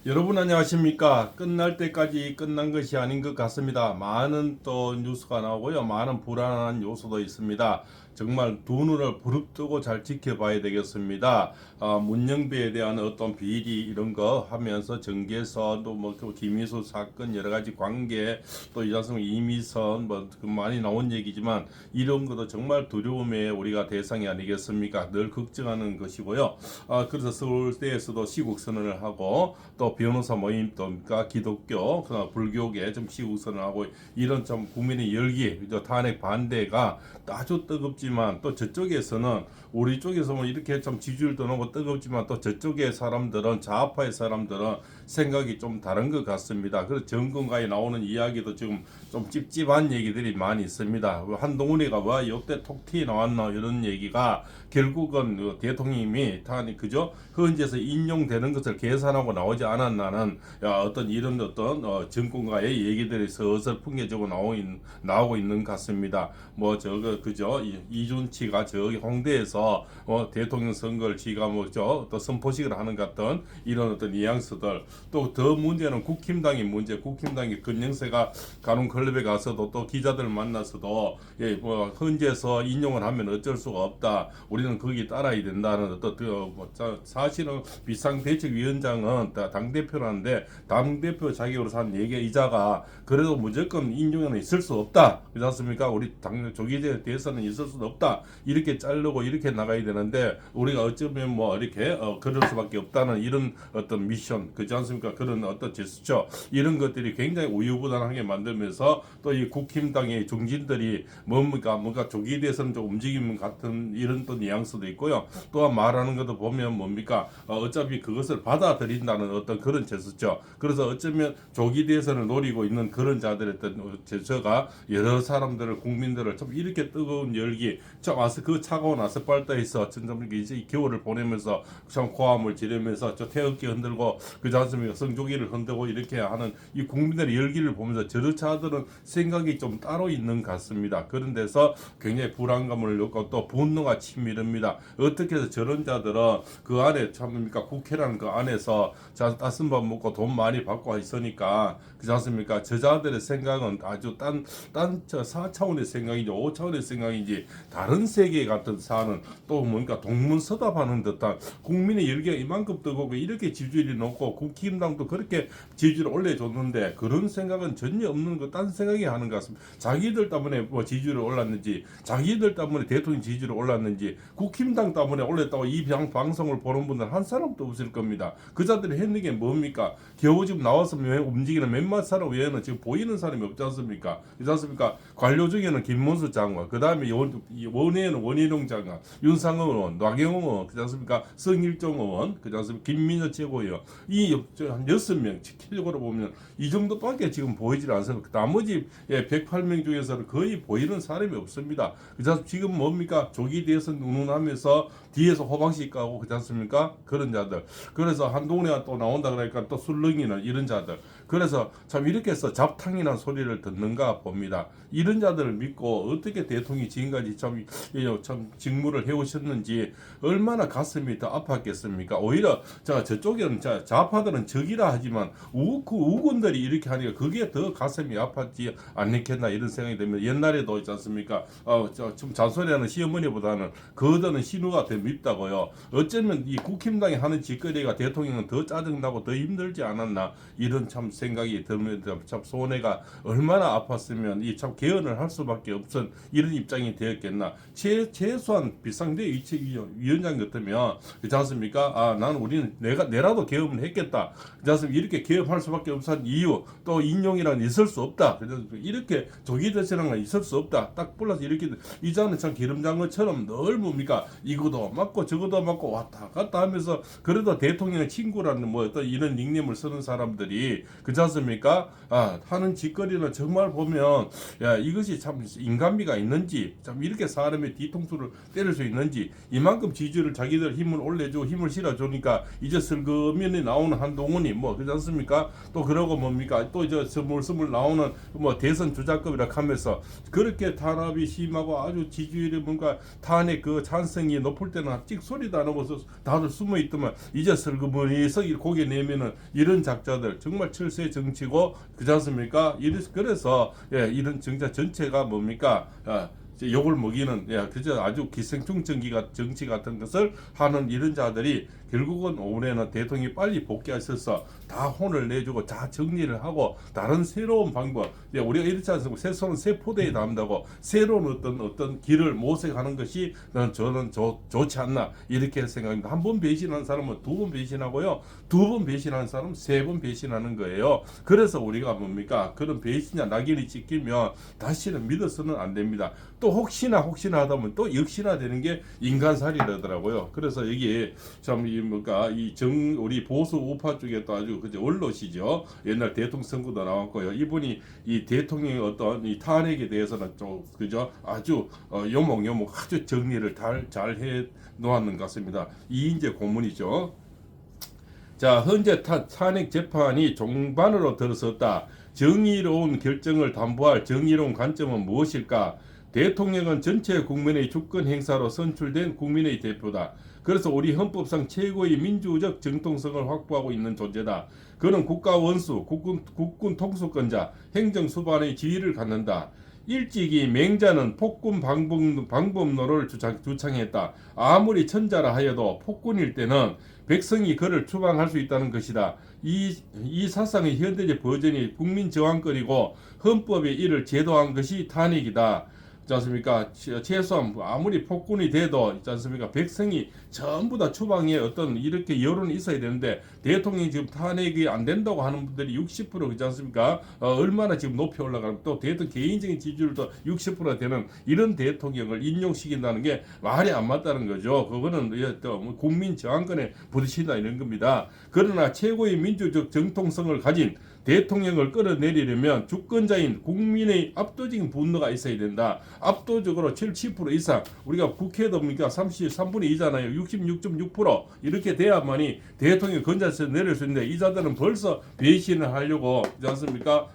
여러분 안녕하십니까? 끝날 때까지 끝난 것이 아닌 것 같습니다. 많은 또 뉴스가 나오고요. 많은 불안한 요소도 있습니다. 정말 두 눈을 부릅뜨고 잘 지켜봐야 되겠습니다. 문영배에 대한 어떤 비리 이런 거 하면서 정계선 또뭐 김희수 사건 여러 가지 관계 또 이자승 이미선 그 많이 나온 얘기지만 이런 것도 정말 두려움의 우리가 대상이 아니겠습니까? 늘 걱정하는 것이고요. 그래서 서울대에서도 시국 선언을 하고 또 변호사 모임도 그러니까 기독교, 불교계 좀 시국선을 하고 이런 좀 국민의 열기, 탄핵 반대가 아주 뜨겁지만 또 저쪽에서는 우리 쪽에서 뭐 이렇게 좀 지지율 떠나고 뜨겁지만 또 저쪽의 사람들은 좌파의 사람들은 생각이 좀 다른 것 같습니다. 그래서 정권가에 나오는 이야기도 지금 좀 찝찝한 얘기들이 많이 있습니다. 한동훈이가 와 역대 톡티 나왔나 이런 얘기가 결국은 대통령님이 그저 헌재에서 인용되는 것을 계산하고 나오지 않았나는 어떤 이런 어떤 정권가의 얘기들이 서슬 풍겨지고 나오고 있는 것 같습니다. 뭐 저거 그저 이준치가 저기 홍대에서 대통령 선거를 지가 뭐죠 또 선포식을 하는 같은 이런 어떤 뉘앙스들 또 더 문제는 국힘당의 문제 국힘당의 근영세가 간혹 클럽에 가서도 또 기자들 만나서도 뭐 헌재에서 인용을 하면 어쩔 수가 없다 우리는 거기 따라야 된다는 어떤 사실은 비상대책위원장은 당대표라는데 당대표 자격으로 한 얘기이자가 그래도 무조건 인용에는 있을 수 없다 그렇지 않습니까? 우리 당 조기에 대해서는 있을 수 없다 이렇게 자르고 이렇게 나가야 되는데 우리가 어쩌면 뭐 이렇게 그럴 수밖에 없다는 이런 어떤 미션 그렇지 않습니까? 그런 어떤 제스처 이런 것들이 굉장히 우유부단하게 만들면서 또 이 국힘당의 중진들이 뭔가 조기에 대해서는 좀 움직임 같은 이런 또 뉘앙스도 있고요. 또한 말하는 것도 보면 뭡니까? 어차피 그것을 받아들인다는 어떤 그런 제스처. 그래서 어쩌면 조기에 대해서는 노리고 있는 그런 자들의 어떤 제스처가 여러 사람들을 국민들을 좀 이렇게 뜨거운 열기, 좀 그 차가운 아스팔트에서 점점 이제 겨울을 보내면서 참 고함을 지르면서 저 태극기 흔들고 그지 않습니까? 성조기를 흔들고 이렇게 하는 이 국민들의 열기를 보면서 저런 자들은 생각이 좀 따로 있는 것 같습니다. 그런 데서 굉장히 불안감을 느끼고 또 분노가 치밀합니다. 어떻게 해서 저런 자들은 그 안에 참입니까? 국회라는 그 안에서 자 따뜻한 밥 먹고 돈 많이 받고 있으니까 그지 않습니까? 저 자들의 생각은 아주 딴 저 4차원의 생각인지 5차원의 생각인지 다른 세계 같은 사는 또 뭔가 동문서답하는 듯한 국민의 열기가 이만큼 뜨거고 이렇게 지지율이 높고 국힘당도 그렇게 지지율을 올려줬는데 그런 생각은 전혀 없는 거 딴 생각이 하는 것 같습니다. 자기들 때문에 뭐 지지율이 올랐는지 자기들 때문에 대통령 지지율이 올랐는지 국힘당 때문에 올렸다고 이 방송을 보는 분들 한 사람도 없을 겁니다. 그 자들이 했는 게 뭡니까? 겨우 지금 나와서 움직이는 몇몇 사람 외에는 지금 보이는 사람이 없지 않습니까? 그렇지 않습니까? 관료 중에는 김문수 장관, 그 다음에 원외에는 원희룡 장관, 윤상호 의원, 나경원 의원, 그렇지 않습니까? 성일종 의원, 그렇지 않습니까? 김민호 최고위원, 한 6명 지키적으로 보면 이 정도밖에 지금 보이질 않습니다. 나머지 108명 중에서는 거의 보이는 사람이 없습니다. 그래서 지금 뭡니까? 조기에 대해서 운운하면서 뒤에서 호박씨 까고 그렇지 않습니까? 그런 자들. 그래서 한동훈이가 또 나온다 그러니까 또 술렁이는 이런 자들. 그래서 참 이렇게 해서 잡탕이라는 소리를 듣는가 봅니다. 이런 자들을 믿고 어떻게 대통령이 지금까지 참 직무를 해오셨는지 얼마나 가슴이 더 아팠겠습니까? 오히려 저쪽에는 좌파들은 적이라 하지만 우군들이 이렇게 하니까 그게 더 가슴이 아팠지 않겠나 이런 생각이 듭니다. 옛날에도 있지 않습니까? 좀 잔소리하는 시어머니보다는 거드는 신우가 더 밉다고요. 어쩌면 이 국힘당이 하는 짓거리가 대통령은 더 짜증나고 더 힘들지 않았나 이런 참 생각이 들면서 참 손해가 얼마나 아팠으면 이 참 개헌을 할 수밖에 없은 이런 입장이 되었겠나. 최소한 비상대 위원장 같으면 그렇지 않습니까? 나는 우리는 내라도 개헌을 했겠다. 그렇지 않습니까? 이렇게 개헌할 수밖에 없는 이유 또 인용이란 있을 수 없다. 이렇게 조기 대처라는 건 있을 수 없다. 딱 불러서 이렇게 이자는 참 기름장어처럼 늘 뭡니까? 이거도 맞고 저거도 맞고 왔다 갔다 하면서 그래도 대통령의 친구라는 뭐 어떤 이런 닉네임을 쓰는 사람들이 그렇지 않습니까? 하는 짓거리는 정말 보면 이것이 참 인간미가 있는지, 참 이렇게 사람의 뒤통수를 때릴 수 있는지, 이만큼 지지율을 자기들 힘을 올려주고 힘을 실어주니까 이제 슬그머니 나오는 한동훈이 뭐 그렇지 않습니까? 또 그러고 뭡니까? 또 이제 스물스물 나오는 뭐 대선 주자급이라 하면서 그렇게 탄압이 심하고 아주 지지율이 뭔가 탄핵 그 찬성이 높을 때는 찍소리도 안 하고서 다들 숨어 있더만 이제 슬그머니서 고개 내면은 이런 작자들 정말 철새 정치고 그렇지 않습니까? 그래서 이런 정자 전체가 뭡니까? 욕을 먹이는 그저 아주 기생충 정치 같은 것을 하는 이런 자들이 결국은 올해는 대통령이 빨리 복귀하셔서 다 혼을 내주고 다 정리를 하고 다른 새로운 방법, 우리가 이렇지 않습니까? 새로운 세포대에 담다고 새로운 어떤 길을 모색하는 것이 저는 좋지 않나 이렇게 생각합니다. 한 번 배신한 사람은 두 번 배신하고요, 두 번 배신한 사람은 세 번 배신하는 거예요. 그래서 우리가 뭡니까? 그런 배신자 낙인이 찍히면 다시는 믿어서는 안 됩니다. 또 혹시나 하다 보면 또 역시나 되는 게 인간살이라더라고요. 그래서 여기 참 우리 보수 우파 쪽에 또 아주 그저 원로시죠. 옛날 대통령 선거도 나왔고요. 이분이 이 대통령의 어떤 이 탄핵에 대해서는 좀 그저 아주 요목요목 아주 정리를 잘 해 놓았는 것 같습니다. 이인재 고문이죠. 자, 현재 탄핵 재판이 종반으로 들어섰다. 정의로운 결정을 담보할 정의로운 관점은 무엇일까? 대통령은 전체 국민의 주권 행사로 선출된 국민의 대표다. 그래서 우리 헌법상 최고의 민주적 정통성을 확보하고 있는 존재다. 그는 국가 원수, 국군 통수권자, 행정 수반의 지위를 갖는다. 일찍이 맹자는 폭군 방법론을 주창했다. 아무리 천자라 하여도 폭군일 때는 백성이 그를 추방할 수 있다는 것이다. 이 사상의 현대적 버전이 국민 저항권이고 헌법에 이를 제도한 것이 탄핵이다. 있지 않습니까? 최소한 아무리 폭군이 돼도 있지 않습니까? 백성이 전부 다 추방에 어떤 이렇게 여론이 있어야 되는데 대통령이 지금 탄핵이 안 된다고 하는 분들이 60% 있지 않습니까? 얼마나 지금 높이 올라가면 또 대통령 개인적인 지지율도 60% 되는 이런 대통령을 인용시킨다는 게 말이 안 맞다는 거죠. 그거는 또 국민 저항권에 부딪힌다 이런 겁니다. 그러나 최고의 민주적 정통성을 가진 대통령을 끌어내리려면 주권자인 국민의 압도적인 분노가 있어야 된다. 압도적으로 70% 이상, 우리가 국회도 보니까 33분의 2잖아요. 66.6% 이렇게 돼야만이 대통령 건자에서 내릴 수 있는데 이 자들은 벌써 배신을 하려고 그렇지 않습니까?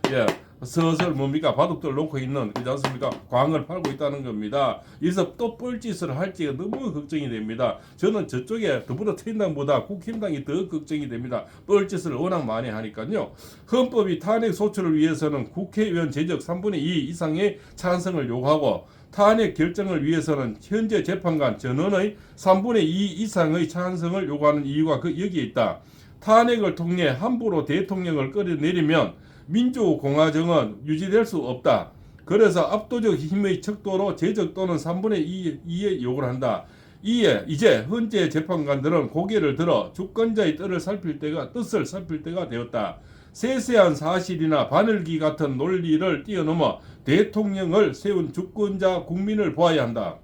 서설 바둑들 놓고 있는 그렇지 않습니까? 광을 팔고 있다는 겁니다. 그래서 또 뻘짓을 할지가 너무 걱정이 됩니다. 저는 저쪽에 더불어민주당보다 국힘당이 더 걱정이 됩니다. 뻘짓을 워낙 많이 하니까요. 헌법이 탄핵 소추를 위해서는 국회의원 제적 3분의 2 이상의 찬성을 요구하고 탄핵 결정을 위해서는 현재 재판관 전원의 3분의 2 이상의 찬성을 요구하는 이유가 여기에 있다. 탄핵을 통해 함부로 대통령을 끌어내리면 민주공화정은 유지될 수 없다. 그래서 압도적 힘의 척도로 제적 또는 3분의 2의 요구를 한다. 이제 현재 재판관들은 고개를 들어 주권자의 뜻을 살필 때가 되었다. 세세한 사실이나 바늘기 같은 논리를 뛰어넘어 대통령을 세운 주권자 국민을 보아야 한다.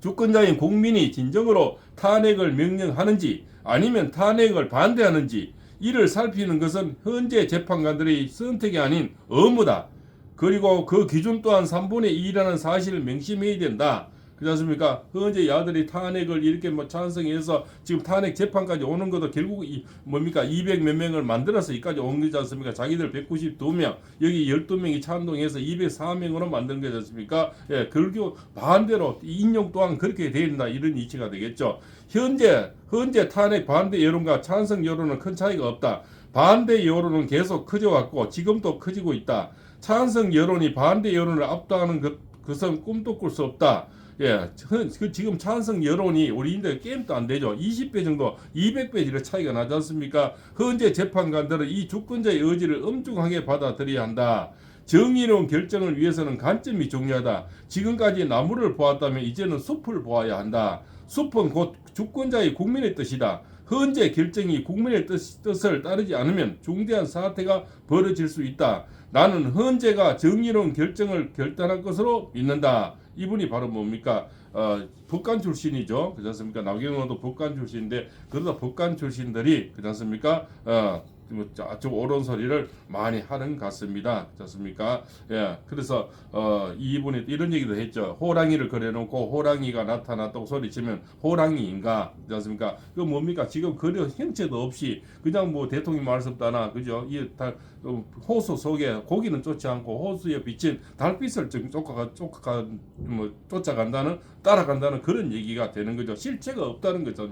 주권자인 국민이 진정으로 탄핵을 명령하는지 아니면 탄핵을 반대하는지 이를 살피는 것은 현재 재판관들의 선택이 아닌 의무다. 그리고 그 기준 또한 3분의 2라는 사실을 명심해야 된다. 그렇지 않습니까? 현재 야들이 탄핵을 이렇게 찬성해서 지금 탄핵 재판까지 오는 것도 결국 200 몇 명을 만들어서 여기까지 온 거지 않습니까? 자기들 192명, 여기 12명이 찬동해서 204명으로 만든 거지 않습니까? 결국 반대로 인용 또한 그렇게 된다. 이런 이치가 되겠죠. 현재 탄핵 반대 여론과 찬성 여론은 큰 차이가 없다. 반대 여론은 계속 커져왔고 지금도 커지고 있다. 찬성 여론이 반대 여론을 압도하는 것은 꿈도 꿀 수 없다. 지금 찬성 여론이 우리인데 게임도 안 되죠. 20배 정도, 200배 이런 차이가 나지 않습니까? 현재 재판관들은 이 주권자의 의지를 엄중하게 받아들여야 한다. 정의로운 결정을 위해서는 관점이 중요하다. 지금까지 나무를 보았다면 이제는 숲을 보아야 한다. 숲은 곧 주권자의 국민의 뜻이다. 현재 결정이 국민의 뜻을 따르지 않으면 중대한 사태가 벌어질 수 있다. 나는 헌재가 정의로운 결정을 결단할 것으로 믿는다. 이분이 바로 뭡니까? 법관 출신이죠. 그렇지 않습니까? 나경원도 법관 출신인데 그러다 법관 출신들이 그렇지 않습니까? 좀 옳은 소리를 많이 하는 것 같습니다. 그렇습니까? 예, 그래서 이분이 이런 얘기도 했죠. 호랑이를 그려놓고 호랑이가 나타났다고 소리치면 호랑이인가? 그렇습니까? 그 뭡니까? 지금 그려 형체도 없이 그냥 뭐 대통령 말씀 따나 그죠? 이 호수 속에 고기는 쫓지 않고 호수에 비친 달빛을 쫓아간다는 따라간다는 그런 얘기가 되는 거죠. 실체가 없다는 거죠.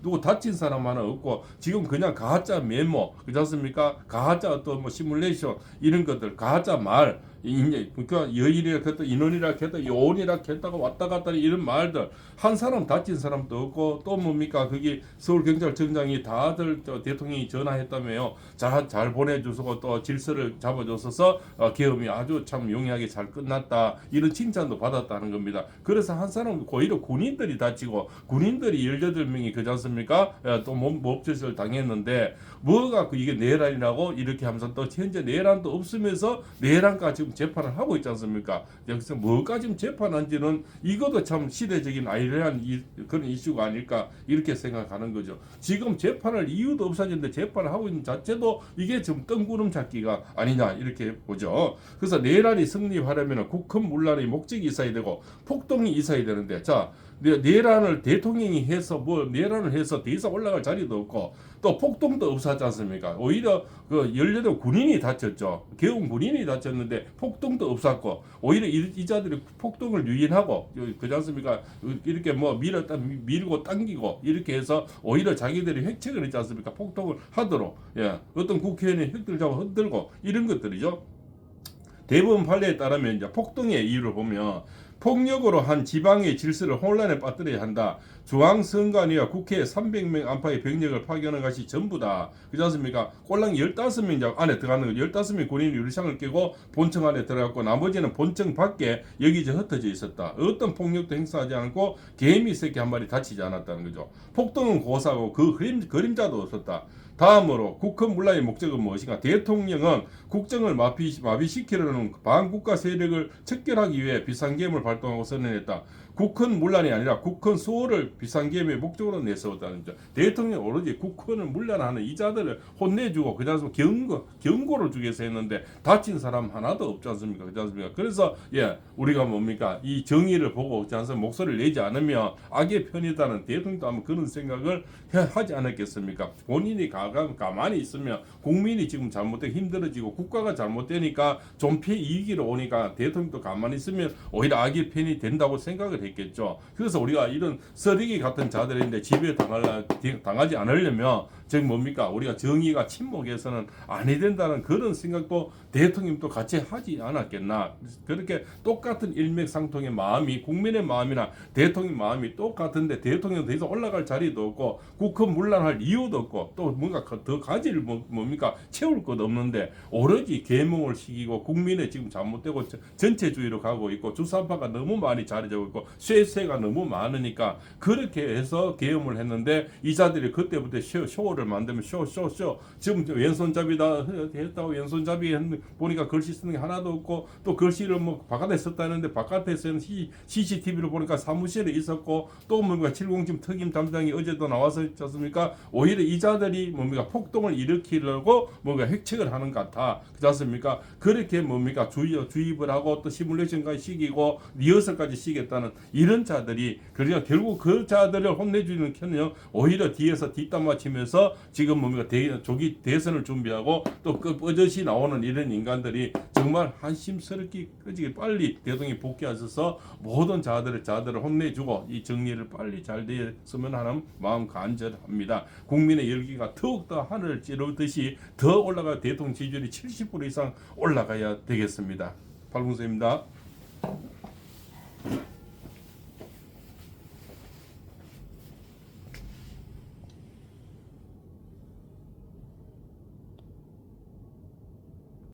누구 다친 사람 하나 없고 지금 그냥 가짜 메모 그렇지 않습니까? 가짜 어떤 뭐 시뮬레이션 이런 것들 가짜 말 그러니까 여인이라 했다 인원이라 했다 요원이라 했다가 왔다 갔다 이런 말들 한 사람 다친 사람도 없고 또 뭡니까 거기 서울경찰청장이 다들 대통령이 전화했다며요. 잘 보내주고 또 질서를 잡아줘서 계엄이 아주 참 용이하게 잘 끝났다 이런 칭찬도 받았다는 겁니다. 그래서 한 사람 오히려 군인들이 다치고 군인들이 18명이 그지 않습니까? 또 몸짓을 당했는데 뭐가 이게 내란이라고 이렇게 하면서 또 현재 내란도 없으면서 내란까지 지금 재판을 하고 있지 않습니까? 여기서 뭐가 지금 재판한지는 이것도 참 시대적인 아이러니한 그런 이슈가 아닐까 이렇게 생각하는 거죠. 지금 재판할 이유도 없어졌는데 재판을 하고 있는 자체도 이게 지금 뜬구름 잡기가 아니냐 이렇게 보죠. 그래서 내란이 승리하려면 국헌 문란의 목적이 있어야 되고 폭동이 있어야 되는데 자 내란을 대통령이 해서 뭐 내란을 해서 더 이상 올라갈 자리도 없고 또 폭동도 없었지 않습니까? 오히려 그 18 군인이 다쳤죠. 개운 군인이 다쳤는데 폭동도 없었고 오히려 이 자들이 폭동을 유인하고 그렇지 않습니까? 이렇게 뭐 밀고 당기고 이렇게 해서 오히려 자기들이 획책을 했지 않습니까? 폭동을 하도록 어떤 국회의원이 획들 잡아 흔들고 이런 것들이죠. 대법원 판례에 따르면 이제 폭동의 이유를 보면 폭력으로 한 지방의 질서를 혼란에 빠뜨려야 한다. 중앙선관위와 국회에 300명 안팎의 병력을 파견한 것이 전부다. 그렇지 않습니까? 꼴랑 15명 안에 들어가는 거 15명 군인이 유리창을 깨고 본청 안에 들어갔고 나머지는 본청 밖에 여기저기 흩어져 있었다. 어떤 폭력도 행사하지 않고 개미 새끼 한 마리 다치지 않았다는 거죠. 폭동은 고사하고 그 그림자도 없었다. 다음으로 국헌 문란의 목적은 무엇인가? 대통령은 국정을 마비시키려는 반국가 세력을 척결하기 위해 비상계엄을 발동하고 선언했다. 국헌 문란이 아니라 국헌 수호를 비상계엄의 목적으로 내세웠다는 거죠. 대통령이 오로지 국헌을 문란하는 이자들을 혼내주고 그다음에 경고를 주기 위해서 했는데 다친 사람 하나도 없지 않습니까? 그렇지 않습니까? 그래서 우리가 뭡니까? 이 정의를 보고 그렇지 않습니까? 목소리를 내지 않으면 악의 편이다는 대통령도 아마 그런 생각을 하지 않았겠습니까? 본인이 가만히 있으면 국민이 지금 잘못되고 힘들어지고 국가가 잘못되니까 좀 피해 이기로 오니까 대통령도 가만히 있으면 오히려 악의 편이 된다고 생각을 했겠죠. 그래서 우리가 이런 쓰레기 같은 자들인데 지배에 당하지 않으려면 즉 뭡니까? 우리가 정의가 침묵해서는 아니 된다는 그런 생각도 대통령도 같이 하지 않았겠나. 그렇게 똑같은 일맥상통의 마음이 국민의 마음이나 대통령 마음이 똑같은데 대통령 더 이상 올라갈 자리도 없고 국헌 문란할 이유도 없고 또 뭔가 더 가지를 뭡니까? 채울 것 없는데 오로지 계몽을 시키고 국민의 지금 잘못되고 전체주의로 가고 있고 주사파가 너무 많이 자리 잡고 있고 쇠가 너무 많으니까 그렇게 해서 계엄을 했는데 이 자들이 그때부터 쇼를 만들면 쇼 지금 왼손잡이다 했다고 왼손잡이 보니까 글씨 쓰는 게 하나도 없고 또 글씨를 뭐 바깥에 썼다는데 바깥에서는 CCTV로 보니까 사무실에 있었고 또 뭔가 707 특임 담당이 어제도 나와서 있었습니까? 오히려 이 자들이 뭡니까 폭동을 일으키려고 뭔가 획책을 하는 것 같아. 그렇지 않습니까? 그렇게 뭡니까 주입을 하고 또 시뮬레이션까지 시키고 리허설까지 시키겠다는 이런 자들이 그러니까 결국 그 자들을 혼내주는 편은 오히려 뒤에서 뒷담 맞추면서 지금 뭡니까 조기 대선을 준비하고 또 그 버젓이 나오는 이런 인간들이 정말 한심스럽게 끄지게 빨리 대통령이 복귀하셔서 모든 자들을 혼내주고 이 정리를 빨리 잘 되었으면 하는 마음 간절합니다. 국민의 열기가 더욱더 하늘을 찌르듯이 더 올라가 대통령 지지율이 70% 이상 올라가야 되겠습니다. 박문수입니다.